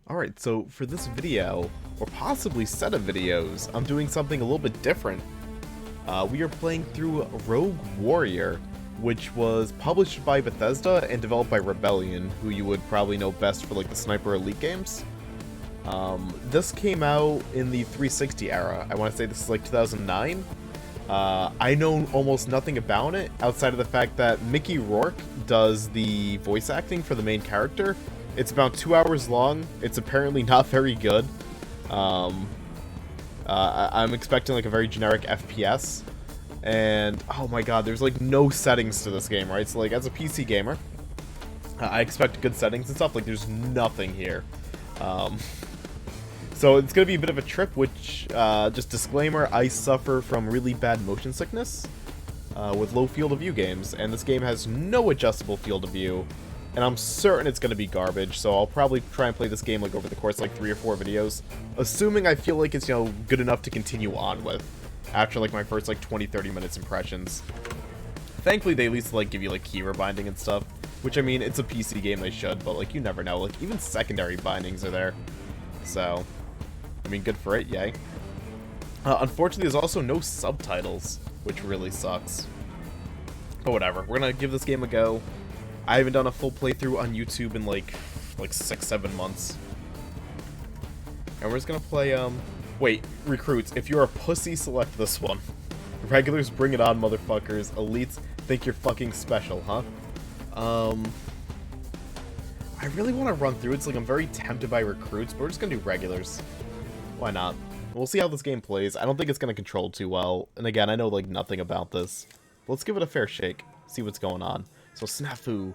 Alright, so for this video, or possibly set of videos, I'm doing something a little bit different. We are playing through Rogue Warrior, which was published by Bethesda and developed by Rebellion, who you would probably know best for like the Sniper Elite games. This came out in the 360 era. I want to say this is like 2009. I know almost nothing about it, outside of the fact that Mickey Rourke does the voice acting for the main character. It's about 2 hours long. It's apparently not very good. I'm expecting like a very generic FPS. And, oh my god, there's like no settings to this game, right? So like, as a PC gamer, I expect good settings and stuff. Like, there's nothing here. So it's going to be a bit of a trip, which, just disclaimer, I suffer from really bad motion sickness with low field of view games, and this game has no adjustable field of view, and I'm certain it's going to be garbage, so I'll probably try and play this game like over the course of like 3 or 4 videos, assuming I feel like it's, you know, good enough to continue on with after like my first like 20-30 minutes impressions. Thankfully, they at least like give you like keyword binding and stuff, which I mean, it's a PC game, they should, but like you never know, like even secondary bindings are there, so I mean, good for it, yay. Unfortunately, there's also no subtitles, which really sucks. But whatever, we're gonna give this game a go. I haven't done a full playthrough on YouTube in like 6-7 months. And we're just gonna play, wait, recruits, if you're a pussy, select this one. Regulars, bring it on, motherfuckers. Elites, think you're fucking special, huh? I really want to run through it, so like I'm very tempted by recruits, but we're just gonna do regulars. Why not? We'll see how this game plays. I don't think it's gonna control too well, and again, I know like nothing about this. But let's give it a fair shake, see what's going on. So, snafu.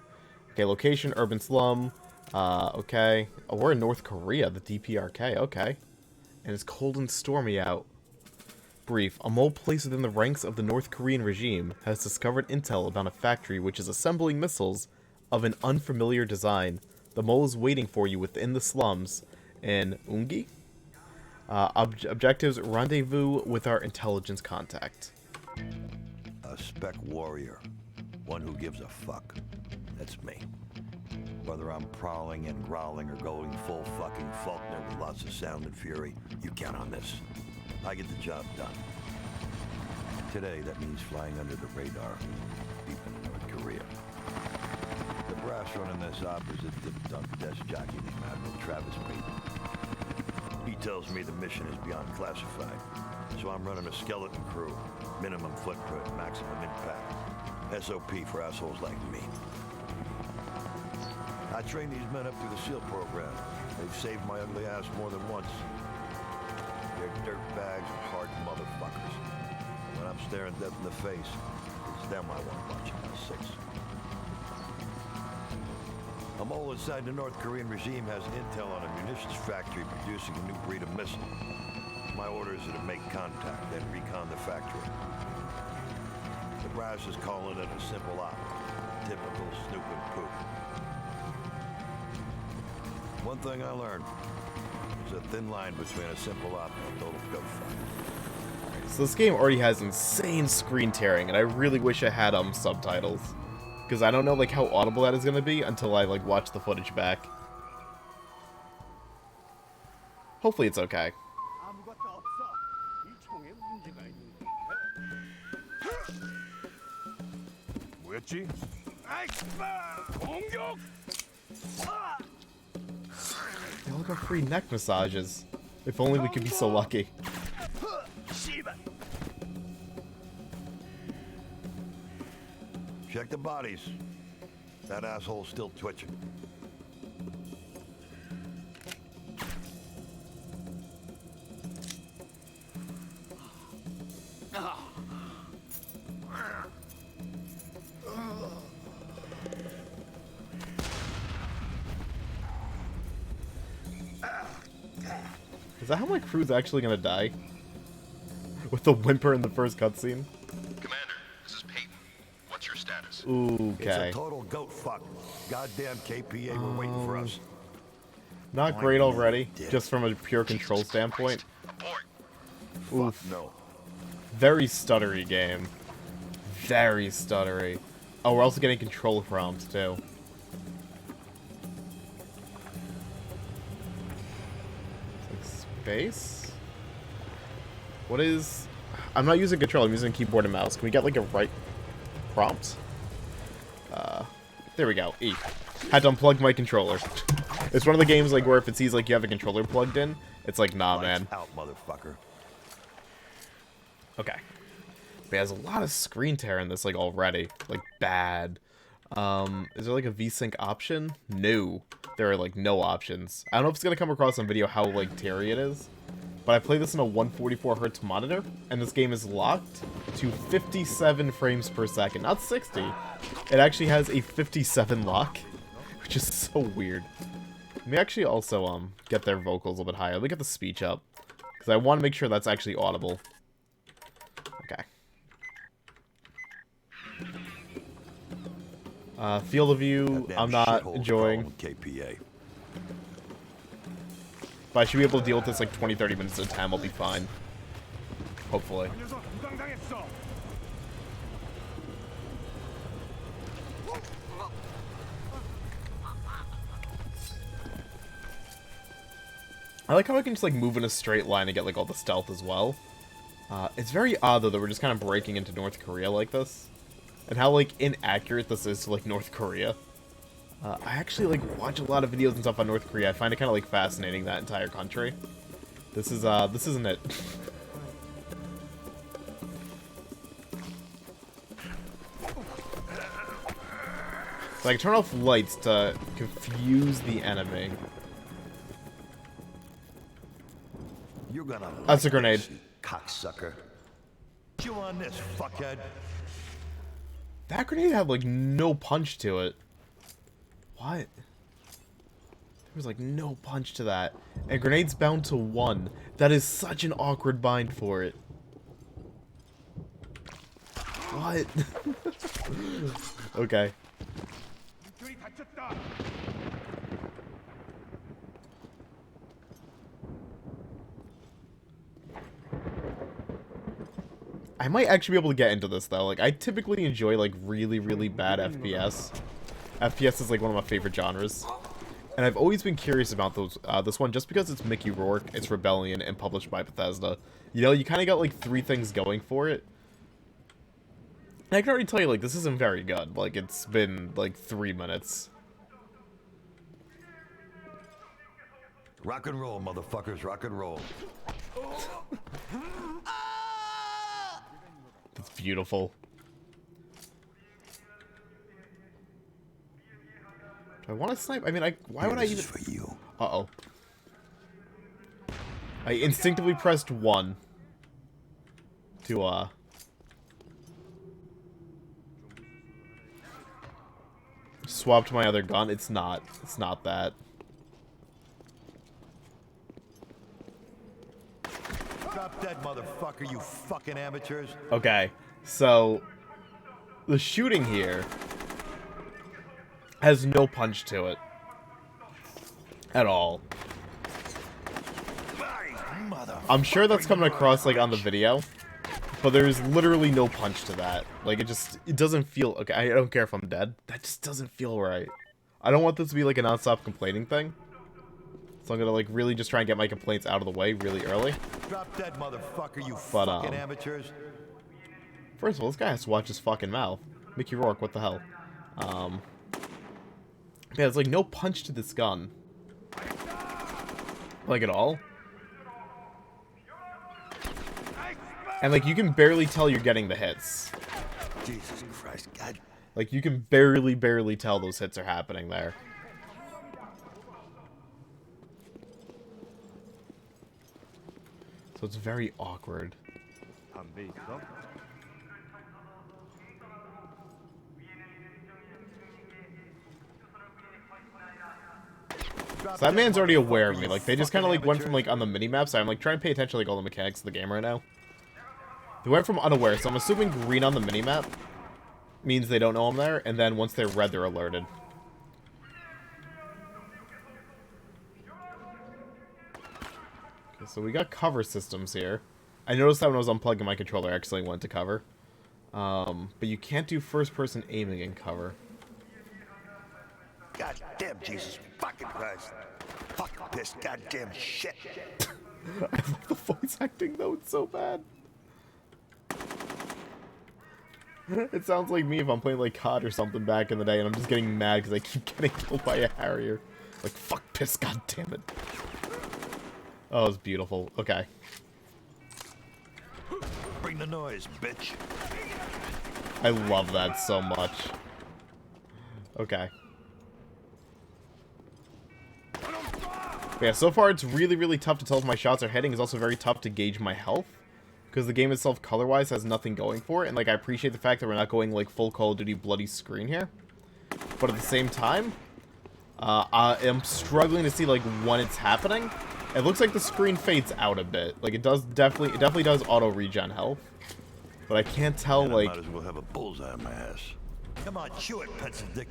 Okay, location, urban slum. Okay. Oh, we're in North Korea, the DPRK, okay. And it's cold and stormy out. Brief. A mole placed within the ranks of the North Korean regime has discovered intel about a factory which is assembling missiles of an unfamiliar design. The mole is waiting for you within the slums in Ungi? Objectives, rendezvous with our intelligence contact. A spec warrior. One who gives a fuck. That's me. Whether I'm prowling and growling or going full fucking Faulkner with lots of sound and fury, you count on this. I get the job done. Today, that means flying under the radar, deep in North Korea. The brass running this op is a dip-dump desk jockey named Admiral Travis Payton. He tells me the mission is beyond classified, so I'm running a skeleton crew, minimum footprint, maximum impact. SOP for assholes like me. I train these men up through the SEAL program. They've saved my ugly ass more than once. They're dirtbags and hard motherfuckers. When I'm staring death in the face, it's them I want watching my 6. A mole inside the North Korean regime has intel on a munitions factory producing a new breed of missile. My orders are to make contact, then recon the factory. The brass is calling it a simple op. Typical snoop and poop. One thing I learned, there's a thin line between a simple op and a total goat fuck. So this game already has insane screen tearing, and I really wish I had subtitles. Because I don't know like how audible that is going to be until I like watch the footage back. Hopefully it's okay. They all got free neck massages. If only we could be so lucky. Check the bodies. That asshole's still twitching. Is that how my crew's actually gonna die? With the whimper in the first cutscene? Commander, this is Peyton. What's your status? Ooh, It's okay. a total goat fuck. Goddamn KPA were waiting for us. Not great already, just from a pure control standpoint. Abort. Oof. Fuck no. Very stuttery game. Very stuttery. Oh, we're also getting control prompts, too. base? What is... I'm not using control, I'm using keyboard and mouse. Can we get, like, a right prompt? There we go. E. Had to unplug my controller. It's one of the games, like, where if it sees, like, you have a controller plugged in, it's like, nah, man. Out, motherfucker. Okay. But there's a lot of screen tear in this, like, already. Like, bad. Is there, like, a VSync option? No. There are, like, no options. I don't know if it's gonna come across on video how, like, teary it is. But I play this on a 144Hz monitor, and this game is locked to 57 frames per second. Not 60. It actually has a 57 lock, which is so weird. Let me actually also, get their vocals a little bit higher. Let me get the speech up, because I want to make sure that's actually audible. Okay. Field of view, I'm not enjoying. KPA. But I should be able to deal with this like 20-30 minutes at a time, I'll be fine. Hopefully. I like how I can just like move in a straight line and get like all the stealth as well. It's very odd though that we're just kind of breaking into North Korea like this. And how like inaccurate this is to like North Korea. I actually like watch a lot of videos and stuff on North Korea. I find it kind of like fascinating, that entire country. This isn't it. So I can turn off lights to confuse the enemy. You're gonna That's a grenade. this, you cocksucker. Chew on this, fuckhead. That grenade had like no punch to it. What? There was like no punch to that. And grenade's bound to 1. That is such an awkward bind for it. What? Okay. I might actually be able to get into this though. Like I typically enjoy like really, really bad FPS. FPS is like one of my favorite genres. And I've always been curious about those this one just because it's Mickey Rourke, it's Rebellion, and published by Bethesda. You know, you kind of got like 3 things going for it. And I can already tell you, like, this isn't very good. Like, it's been like 3 minutes. Rock and roll, motherfuckers, rock and roll. It's beautiful. Do I want to snipe? I mean, why would I even... for you. Uh-oh. I instinctively pressed 1 to, swap to my other gun. It's not. It's not that. Drop dead, motherfucker, you fucking amateurs. Okay, so the shooting here has no punch to it at all. I'm sure that's coming across like on the video, but there's literally no punch to that. Like it doesn't feel okay. I don't care if I'm dead. That just doesn't feel right. I don't want this to be like a non-stop complaining thing. So I'm gonna like really just try and get my complaints out of the way really early. Drop dead, motherfucker, you fucking amateurs. First of all, this guy has to watch his fucking mouth. Mickey Rourke, what the hell? Yeah, there's like no punch to this gun. Like at all. And like you can barely tell you're getting the hits. Jesus Christ, God. Like you can barely tell those hits are happening there. So it's very awkward. So that man's already aware of me. Like they just kind of like went from like on the mini-map, so I'm like trying to pay attention to like all the mechanics of the game right now. They went from unaware, so I'm assuming green on the mini-map means they don't know I'm there, and then once they're red, they're alerted. Okay, so we got cover systems here. I noticed that when I was unplugging my controller, I actually went to cover. But you can't do first-person aiming in cover. God damn Jesus fucking Christ. Fuck. piss goddamn shit. I love the voice acting though, it's so bad. It sounds like me if I'm playing like COD or something back in the day and I'm just getting mad because I keep getting killed by a Harrier. Like, fuck piss, goddammit. Oh, it's beautiful. Okay. Bring the noise, bitch. I love that so much. Okay. But yeah, so far it's really, really tough to tell if my shots are hitting. It's also very tough to gauge my health. Because the game itself, color-wise, has nothing going for it. And, like, I appreciate the fact that we're not going, like, full Call of Duty bloody screen here. But at the same time, I am struggling to see, like, when it's happening. It looks like the screen fades out a bit. Like, it definitely does auto-regen health. But I can't tell, And like... I might as well have a bullseye on my ass. Come on, chew it, pencil dick.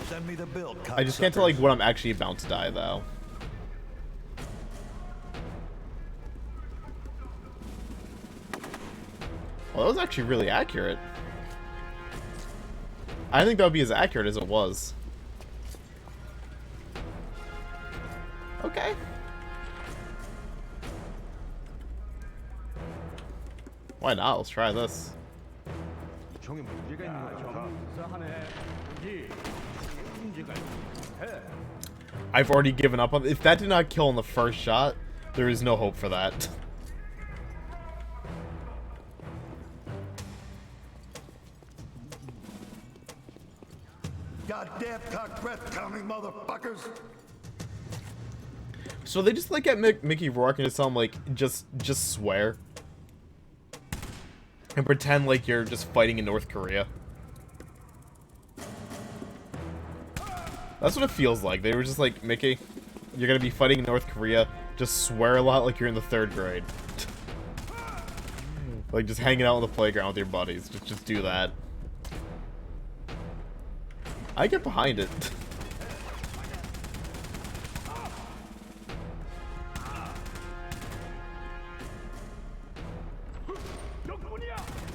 Send me the bill, I just can't tell, like, when I'm actually about to die, though. Well, that was actually really accurate. I think that would be as accurate as it was. Okay. Why not? Let's try this. I've already given up on... If that did not kill in the first shot, there is no hope for that. Goddamn cock breath counting motherfuckers. So they just like at Mickey Rourke and just tell him like just swear and pretend like you're just fighting in North Korea. That's what it feels like. They were just like, Mickey, you're gonna be fighting in North Korea. Just swear a lot like you're in the 3rd grade. Like just hanging out on the playground with your buddies. Just do that. I get behind it.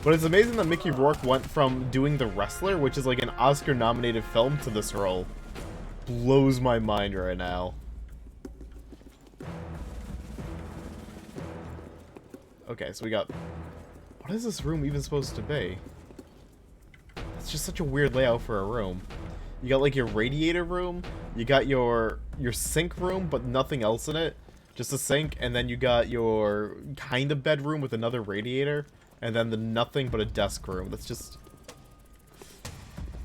But it's amazing that Mickey Rourke went from doing The Wrestler, which is like an Oscar-nominated film, to this role. Blows my mind right now. Okay, so we got... What is this room even supposed to be? It's just such a weird layout for a room. You got like your radiator room, you got your sink room, but nothing else in it. Just a sink, and then you got your kind of bedroom with another radiator, and then the nothing but a desk room. That's just...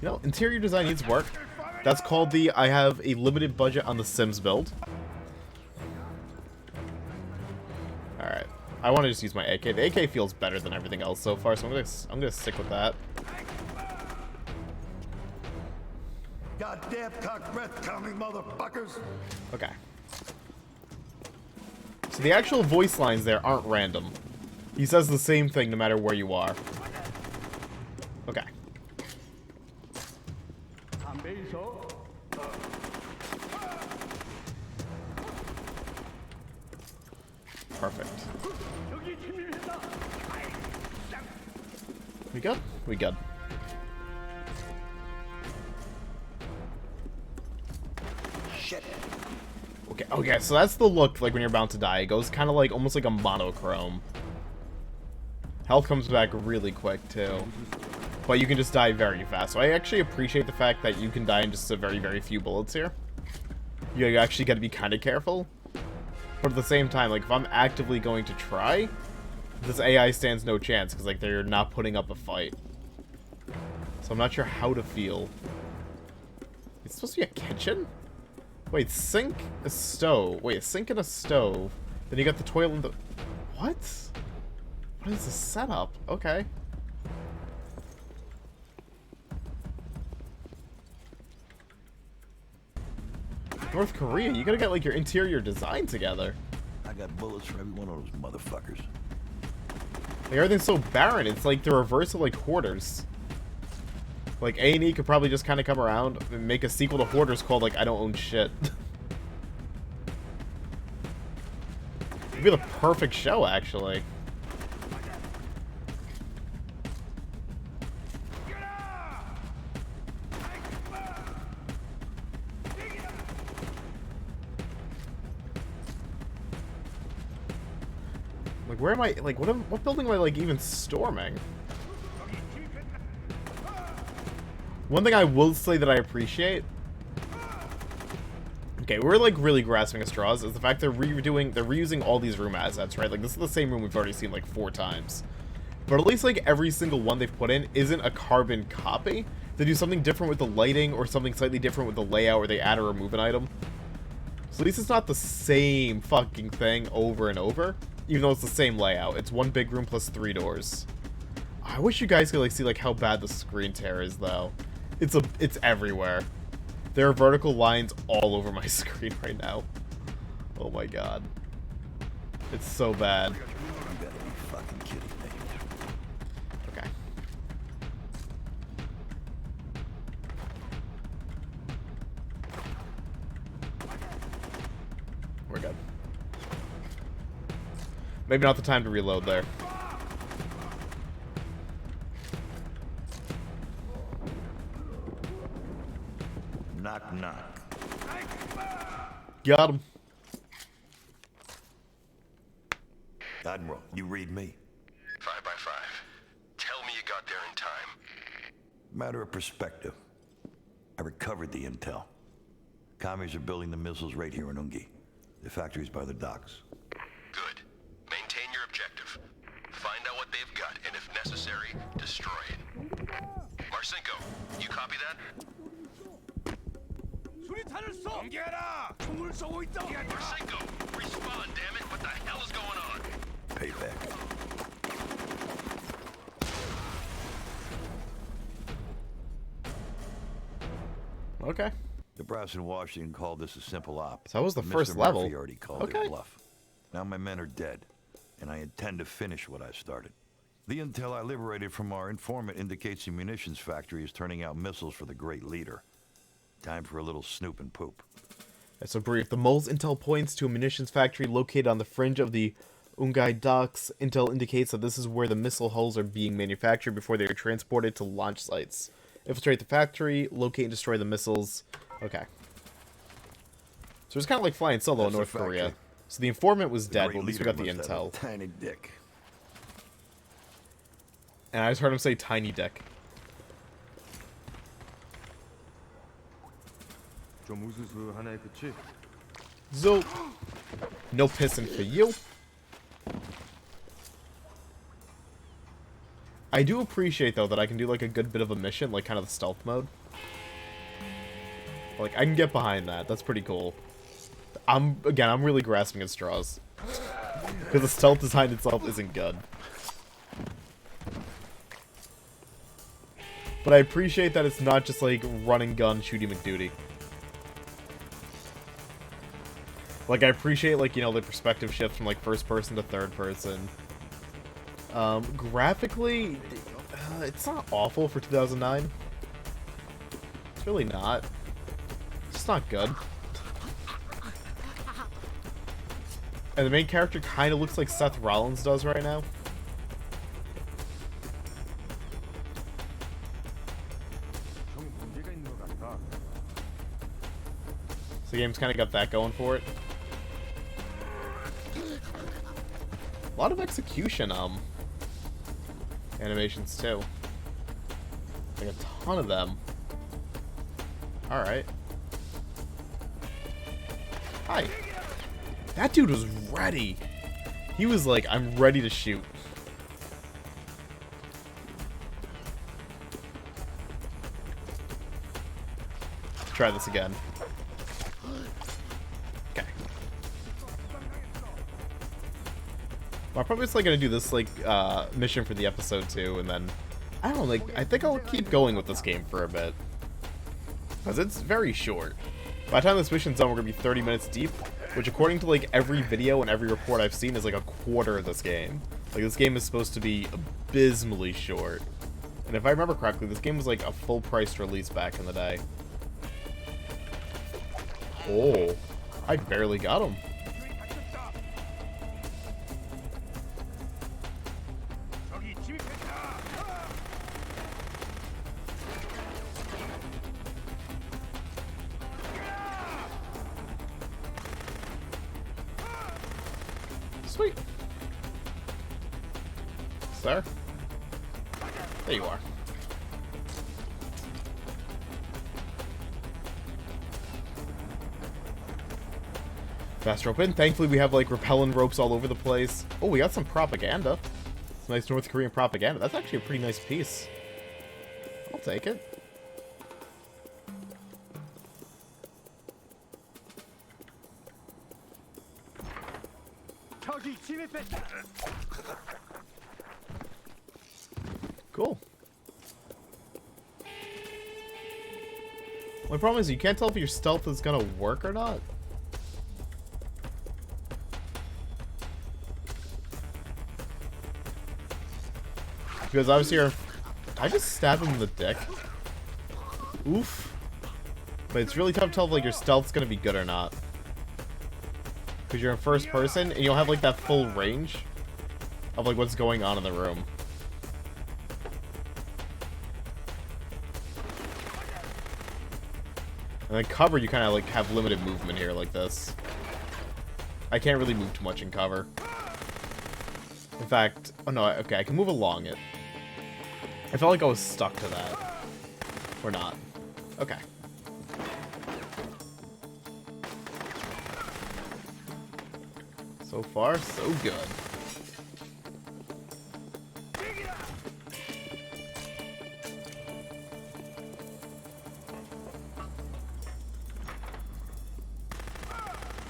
You know, interior design needs work. That's called the I have a limited budget on the Sims build. Alright. I want to just use my AK. The AK feels better than everything else so far, so I'm gonna stick with that. Goddamn cock breath counting motherfuckers. Okay. So the actual voice lines there aren't random. He says the same thing no matter where you are. Okay. Perfect. We good? We good. Shit. Okay, so that's the look like when you're about to die. It goes kind of like, almost like a monochrome. Health comes back really quick, too. But you can just die very fast. So I actually appreciate the fact that you can die in just a very, very few bullets here. You actually got to be kind of careful. But at the same time, like, if I'm actively going to try, this AI stands no chance, because, like, they're not putting up a fight. So I'm not sure how to feel. It's supposed to be a kitchen? Wait, sink, a stove. Wait, a sink and a stove. Then you got the toilet and the... What? What is the setup? Okay. North Korea, you gotta get, like, your interior design together. I got bullets for every one of those motherfuckers. Like, everything's so barren. It's like the reverse of, like, Hoarders. Like, A&E could probably just kind of come around and make a sequel to Hoarders called, like, I Don't Own Shit. It'd be the perfect show, actually. Like, where am I? Like, what building am I, like, even storming? One thing I will say that I appreciate... Okay, we're, like, really grasping at straws, is the fact they're reusing all these room assets, right? Like, this is the same room we've already seen, like, 4 times. But at least, like, every single one they've put in isn't a carbon copy. They do something different with the lighting, or something slightly different with the layout, or they add or remove an item. So at least it's not the same fucking thing over and over, even though it's the same layout. It's 1 big room plus 3 doors. I wish you guys could, like, see, like, how bad the screen tear is, though. It's everywhere. There are vertical lines all over my screen right now. Oh my god. It's so bad. You gotta be fucking kidding me. Okay. We're good. Maybe not the time to reload there. Knock, knock. Got him. Admiral, you read me. 5 by 5. Tell me you got there in time. Matter of perspective. I recovered the intel. Commies are building the missiles right here in Ungi. The factory's by the docks. Good. Maintain your objective. Find out what they've got, and if necessary, destroy it. Marcinko, you copy that? Marcinko, respond, damn it! What the hell is going on? Payback. Okay. The brass in Washington called this a simple op. So that was the Mr. first level. Murphy already called Okay. it bluff. Now my men are dead, and I intend to finish what I started. The intel I liberated from our informant indicates the munitions factory is turning out missiles for the great leader. Time for a little snoop and poop. So brief. The mole's intel points to a munitions factory located on the fringe of the Ungai docks. Intel indicates that this is where the missile hulls are being manufactured before they are transported to launch sites. Infiltrate the factory, locate and destroy the missiles. Okay. So it's kind of like flying solo in That's North the Korea. factory. So the informant was The dead, great but at least we leader got the must have a intel. tiny dick. And I just heard him say tiny dick. So, no pissing for you. I do appreciate, though, that I can do, like, a good bit of a mission, like, kind of the stealth mode. Like, I can get behind that. That's pretty cool. I'm really grasping at straws. Because the stealth design itself isn't good. But I appreciate that it's not just, like, run and gun, shooty McDuty. Like, I appreciate, like, you know, the perspective shift from, like, first person to third person. Graphically, it's not awful for 2009. It's really not. It's just not good. And the main character kind of looks like Seth Rollins does right now. So the game's kind of got that going for it. A lot of execution, animations too. Like a ton of them. Alright. Hi. That dude was ready. He was like, I'm ready to shoot. Let's try this again. Okay. Well, I'm probably just like gonna do this like mission for the episode 2, and then I don't know, like I think I'll keep going with this game for a bit. Because it's very short. By the time this mission's done, we're gonna be 30 minutes deep, which according to like every video and every report I've seen is like a quarter of this game. Like this game is supposed to be abysmally short. And if I remember correctly, this game was like a full-priced release back in the day. Oh, I barely got him. Sweet. Sir? There you are. Fast rope in. Thankfully, we have, like, repellent ropes all over the place. Oh, we got some propaganda. Some nice North Korean propaganda. That's actually a pretty nice piece. I'll take it. Cool. My problem is you can't tell if your stealth is gonna work or not. Because obviously did I just stab him in the dick? Oof. But it's really tough to tell if, like, your stealth's gonna be good or not. Because you're in first person, and you'll have, like, that full range of, like, what's going on in the room. And then cover, you kind of, like, have limited movement here, like this. I can't really move too much in cover. In fact, oh no, okay, I can move along it. I felt like I was stuck to that. Or not. Okay. So far, so good.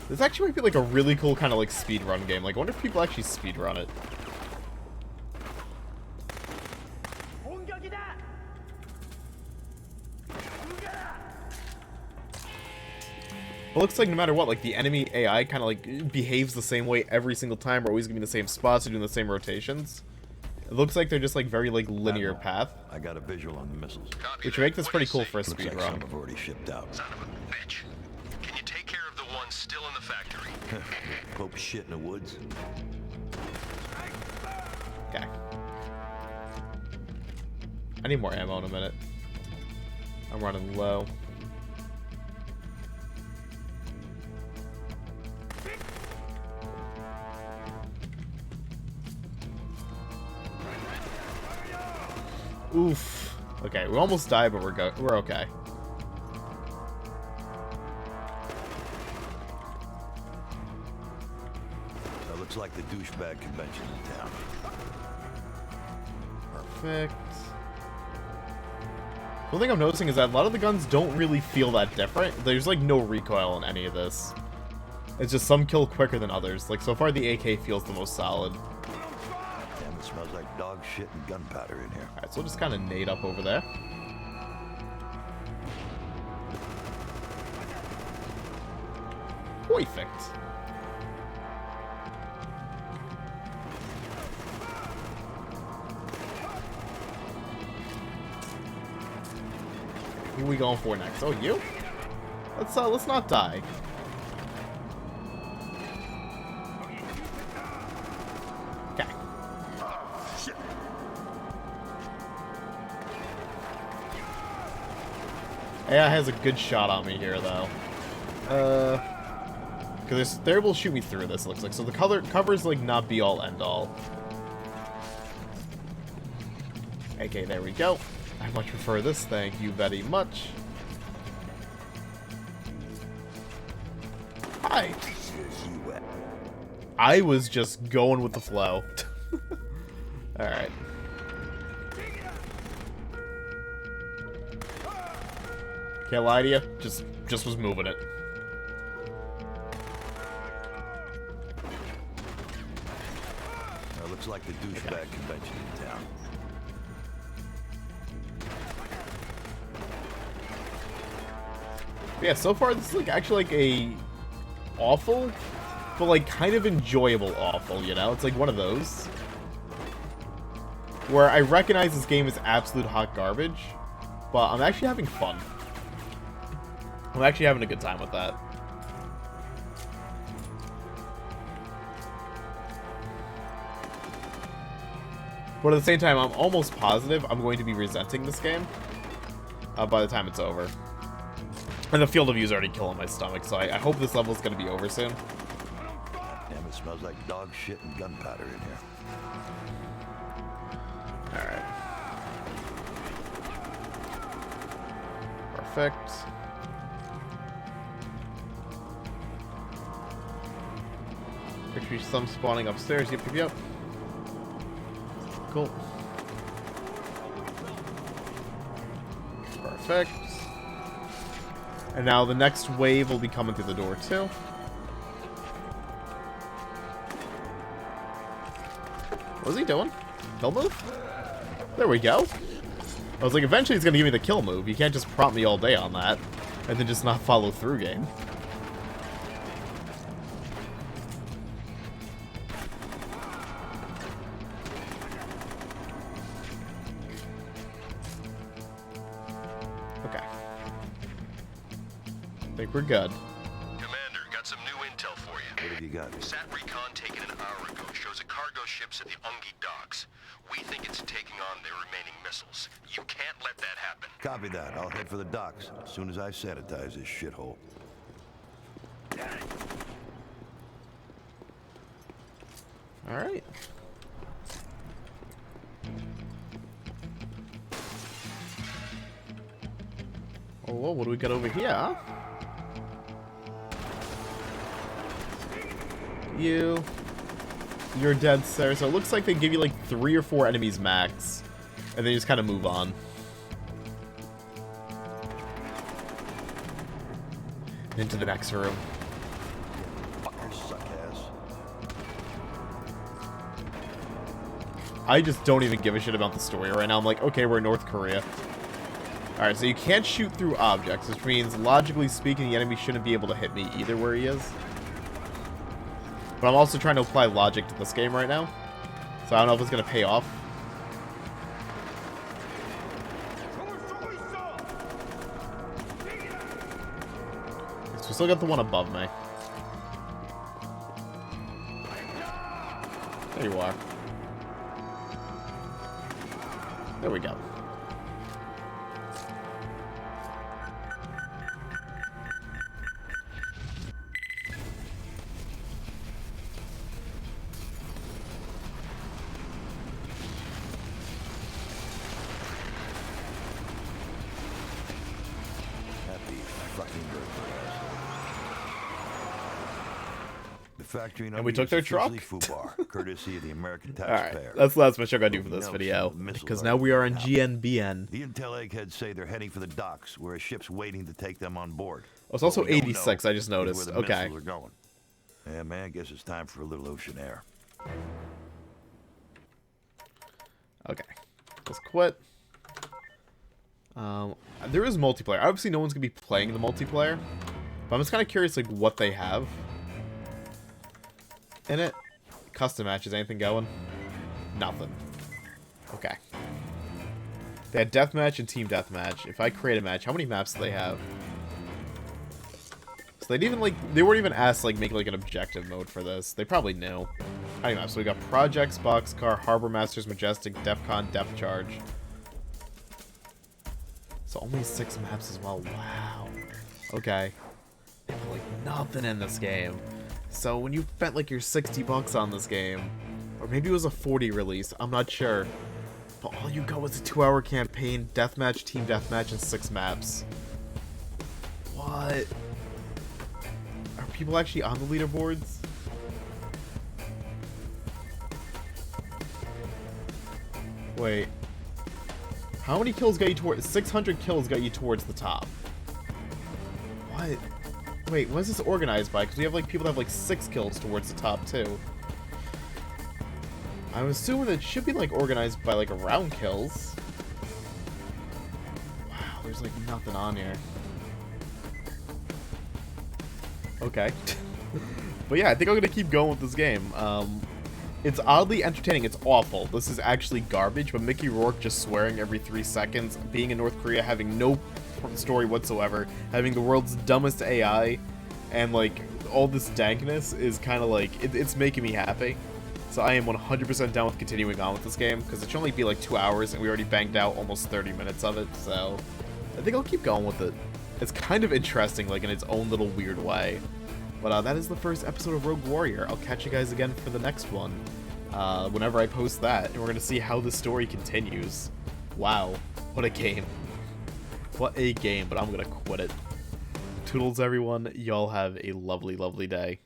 This actually might be like a really cool kind of like speedrun game. Like, I wonder if people actually speedrun it. It looks like no matter what, like the enemy AI kind of like behaves the same way every single time. We're always gonna be in the same spots, or doing the same rotations. It looks like they're just like very like linear path. I got a visual on the missiles. Which would make this pretty cool for a Looks like speedrun. some have already shipped out. Son of a bitch. Can you take care of the ones still in the factory? Pope shit in the woods. Okay. I need more ammo in a minute. I'm running low. Oof. Okay, we almost died, but we're okay. That looks like the douchebag convention in town. Perfect. The thing I'm noticing is that a lot of the guns don't really feel that different. There's like no recoil in any of this. It's just some kill quicker than others. Like so far the AK feels the most solid. Damn, it smells like dog shit and gunpowder in here. Alright, so we'll just kind of nade up over there. Perfect. Who are we going for next? Oh, you? Let's not die. Okay. Shit. AI has a good shot on me here, though. Because they're able to shoot me through this, it looks like. So the cover's, like, not be-all, end-all. Okay, there we go. I much prefer this, thank you very much. Hi! I was just going with the flow. Alright. Can't lie to you, just was moving it. Looks like the douchebag convention in town. Yeah, so far this is like actually like a awful, but like kind of enjoyable awful, you know? It's like one of those where I recognize this game is absolute hot garbage, but I'm actually having fun. I'm actually having a good time with that. But at the same time, I'm almost positive I'm going to be resenting this game by the time it's over. And the field of view is already killing my stomach, so I hope this level is going to be over soon. Damn, it smells like dog shit and gunpowder in here. Alright. Perfect. Picture some spawning upstairs. Yep, yep, yep. Cool. Perfect. And now the next wave will be coming through the door too. What's he doing? Kill move? There we go. I was like, eventually he's gonna give me the kill move. You can't just prompt me all day on that and then just not follow through game. Okay. I think we're good. Commander, got some new intel for you. What have you got? Sat recon taken an hour ago shows a cargo ship's at the Ungi docks. We think it's taking on their remaining missiles. You can't let that happen. Copy that. I'll head for the docks as soon as I sanitize this shithole. Alright. Oh, whoa, what do we got over here? You're dead, sir. So it looks like they give you like 3 or 4 enemies max, and then you just kind of move on. Into the next room. Fuckers suck ass. I just don't even give a shit about the story right now. I'm like, okay, we're in North Korea. Alright, so you can't shoot through objects, which means, logically speaking, the enemy shouldn't be able to hit me either where he is. But I'm also trying to apply logic to this game right now. So I don't know if it's going to pay off. So we still got the one above me. There you are. There we go. Factory and we took their truck. Fubar, courtesy of the American Alright, taxpayer. that's the last much I gotta do for this video, because now we are on GNBN. The intel eggheads say they're heading for the docks, where a ship's waiting to take them on board. Oh, it's also 86, I just noticed. Where the okay. missiles are going. Yeah, man, I guess it's time for a little ocean air. Okay. Let's quit. There is multiplayer. Obviously, no one's gonna be playing the multiplayer, but I'm just kind of curious, like, what they have in it. Custom matches, anything going? Nothing. Okay. They had deathmatch and team deathmatch. If I create a match, how many maps do they have? So they'd even like, they weren't even asked like make like an objective mode for this. They probably knew. How many maps? So we got Projects, Boxcar, Harbor Masters, Majestic, DEFCON, Depth Charge. So only 6 maps as well. Wow. Okay. They put like nothing in this game. So when you spent like your $60 on this game, or maybe it was a 40 release, I'm not sure, but all you got was a 2-hour campaign, deathmatch, team deathmatch, and 6 maps. What? Are people actually on the leaderboards? Wait. How many kills got you towards... 600 kills got you towards the top. What? Wait, what is this organized by? Because we have like people that have like 6 kills towards the top too. I'm assuming it should be like organized by like around kills. Wow, there's like nothing on here. Okay. But yeah, I think I'm gonna keep going with this game. It's oddly entertaining. It's awful. This is actually garbage, but Mickey Rourke just swearing every 3 seconds, being in North Korea, having no story whatsoever, having the world's dumbest AI, and like all this dankness is kind of like it's making me happy. So I am 100% down with continuing on with this game, because it should only be like 2 hours and we already banged out almost 30 minutes of it, so I think I'll keep going with it. It's kind of interesting, like in its own little weird way. But that is the first episode of Rogue Warrior. I'll catch you guys again for the next one. whenever I post that, and we're going to see how the story continues. Wow, what a game. What a game, but I'm going to quit it. Toodles, everyone. Y'all have a lovely, lovely day.